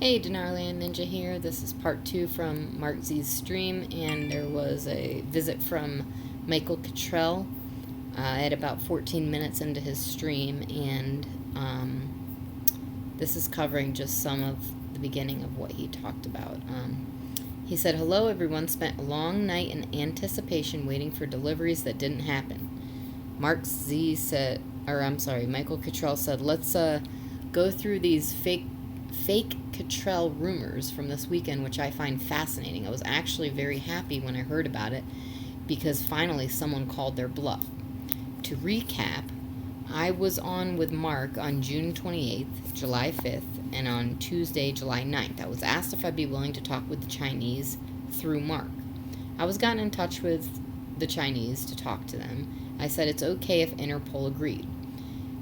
Hey, Dinarland Ninja here. This is part 2 from Mark Z's stream, and there was a visit from Michael Cotrell at about 14 minutes into his stream, and this is covering just some of the beginning of what he talked about. He said, "Hello, everyone. Spent a long night in anticipation waiting for deliveries that didn't happen." Michael Cotrell said, "Let's go through these fake Cotrell rumors from this weekend, which I find fascinating. I was actually very happy when I heard about it because finally someone called their bluff. To recap, I was on with Mark on June 28th, July 5th, and on Tuesday, July 9th. I was asked if I'd be willing to talk with the Chinese through Mark. I was gotten in touch with the Chinese to talk to them. I said it's okay if Interpol agreed.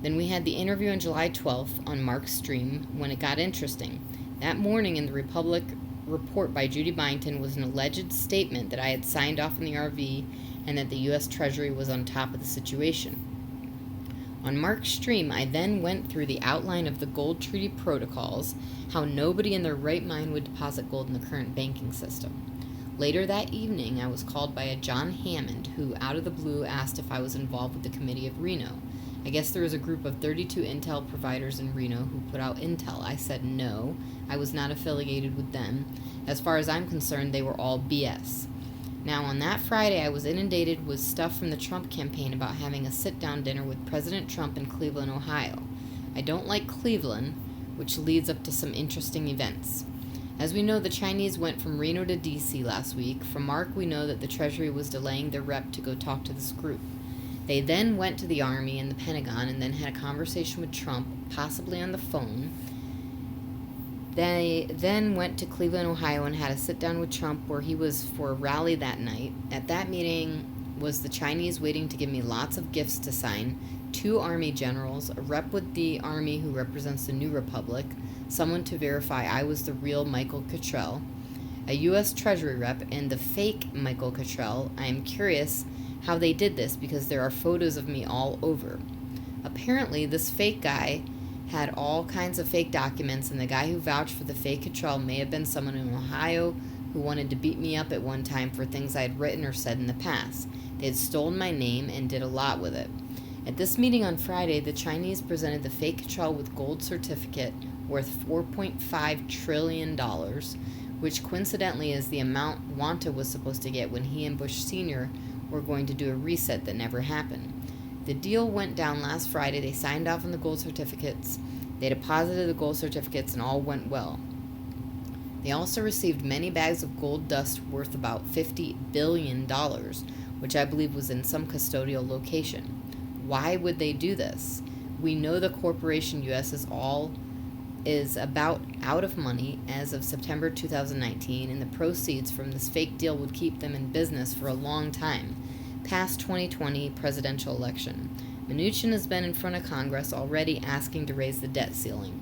Then we had the interview on July 12th on Mark's stream when it got interesting. That morning in the Republic report by Judy Byington was an alleged statement that I had signed off in the RV and that the U.S. Treasury was on top of the situation. On Mark's stream, I then went through the outline of the gold treaty protocols, how nobody in their right mind would deposit gold in the current banking system. Later that evening, I was called by a John Hammond, who out of the blue asked if I was involved with the Committee of Reno. I guess there was a group of 32 intel providers in Reno who put out intel. I said no, I was not affiliated with them. As far as I'm concerned, they were all BS. Now, on that Friday, I was inundated with stuff from the Trump campaign about having a sit-down dinner with President Trump in Cleveland, Ohio. I don't like Cleveland, which leads up to some interesting events. As we know, the Chinese went from Reno to D.C. last week. From Mark, we know that the Treasury was delaying their rep to go talk to this group. They then went to the Army and the Pentagon and then had a conversation with Trump, possibly on the phone. They then went to Cleveland, Ohio and had a sit-down with Trump where he was for a rally that night. At that meeting was the Chinese waiting to give me lots of gifts to sign, 2 Army generals, a rep with the Army who represents the New Republic, someone to verify I was the real Michael Cotrell, a U.S. Treasury rep, and the fake Michael Cotrell. I am curious how they did this because there are photos of me all over. Apparently, this fake guy had all kinds of fake documents, and the guy who vouched for the fake Cotrell may have been someone in Ohio who wanted to beat me up at one time for things I had written or said in the past. They had stolen my name and did a lot with it. At this meeting on Friday, the Chinese presented the fake Cotrell with gold certificate worth $4.5 trillion, which coincidentally is the amount Wanta was supposed to get when he and Bush Sr. were going to do a reset that never happened. The deal went down last Friday. They signed off on the gold certificates. They deposited the gold certificates and all went well. They also received many bags of gold dust worth about $50 billion, which I believe was in some custodial location. Why would they do this? We know the corporation U.S. is about out of money as of September 2019, and the proceeds from this fake deal would keep them in business for a long time, past 2020 presidential election. Mnuchin has been in front of Congress already asking to raise the debt ceiling.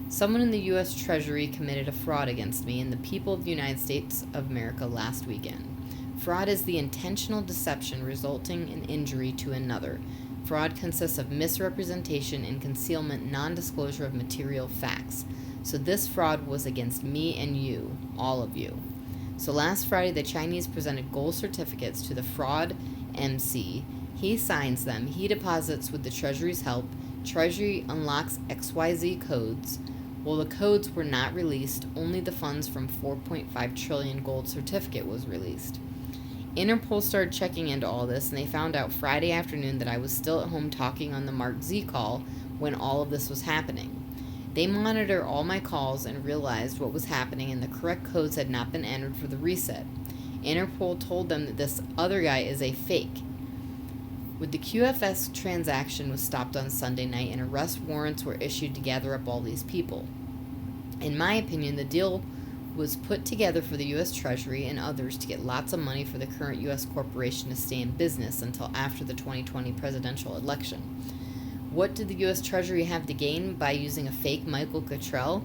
Someone in the U.S. Treasury committed a fraud against me and the people of the United States of America last weekend. Fraud is the intentional deception resulting in injury to another. Fraud consists of misrepresentation and concealment, non-disclosure of material facts. So this fraud was against me and you, all of you. So last Friday, the Chinese presented gold certificates to the fraud MC. He signs them. He deposits with the Treasury's help. Treasury unlocks XYZ codes. Well, the codes were not released. Only the funds from 4.5 trillion gold certificate was released. Interpol started checking into all this, and they found out Friday afternoon that I was still at home talking on the Mark Z call when all of this was happening. They monitor all my calls and realized what was happening, and the correct codes had not been entered for the reset. Interpol told them that this other guy is a fake. With the QFS transaction was stopped on Sunday night, and arrest warrants were issued to gather up all these people. In my opinion, the deal was put together for the U.S. Treasury and others to get lots of money for the current U.S. corporation to stay in business until after the 2020 presidential election. What did the U.S. Treasury have to gain by using a fake Michael Cotrell?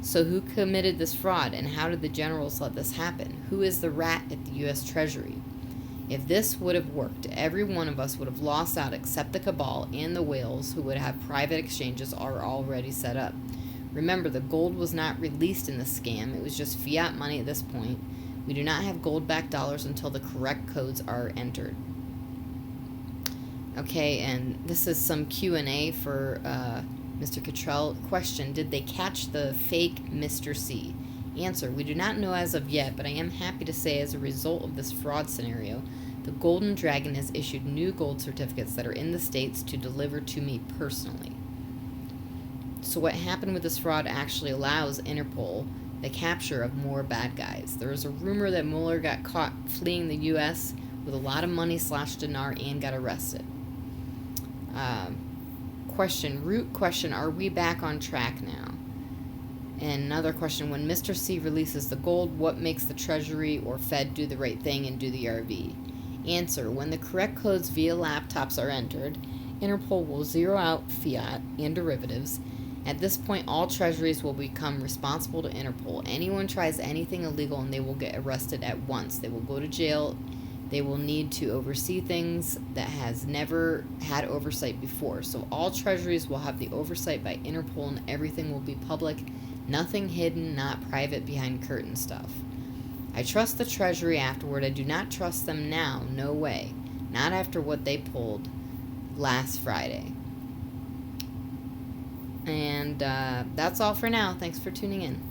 So who committed this fraud, and how did the generals let this happen? Who is the rat at the U.S. Treasury? If this would have worked, every one of us would have lost out except the cabal and the whales who would have private exchanges are already set up. Remember, the gold was not released in the scam. It was just fiat money at this point. We do not have gold-backed dollars until the correct codes are entered. Okay, and this is some Q&A for Mr. Cotrell. Question, did they catch the fake Mr. C? Answer, we do not know as of yet, but I am happy to say as a result of this fraud scenario, the Golden Dragon has issued new gold certificates that are in the States to deliver to me personally. So what happened with this fraud actually allows Interpol the capture of more bad guys. There was a rumor that Mueller got caught fleeing the U.S. with a lot of money / dinar and got arrested. Root question, are we back on track now? And another question, when Mr. C releases the gold, what makes the Treasury or Fed do the right thing and do the RV? Answer, when the correct codes via laptops are entered, Interpol will zero out fiat and derivatives. At this point, all treasuries will become responsible to Interpol. Anyone tries anything illegal and they will get arrested at once. They will go to jail. They will need to oversee things that has never had oversight before. So all treasuries will have the oversight by Interpol and everything will be public. Nothing hidden, not private behind curtain stuff. I trust the Treasury afterward. I do not trust them now. No way. Not after what they pulled last Friday. And that's all for now. Thanks for tuning in.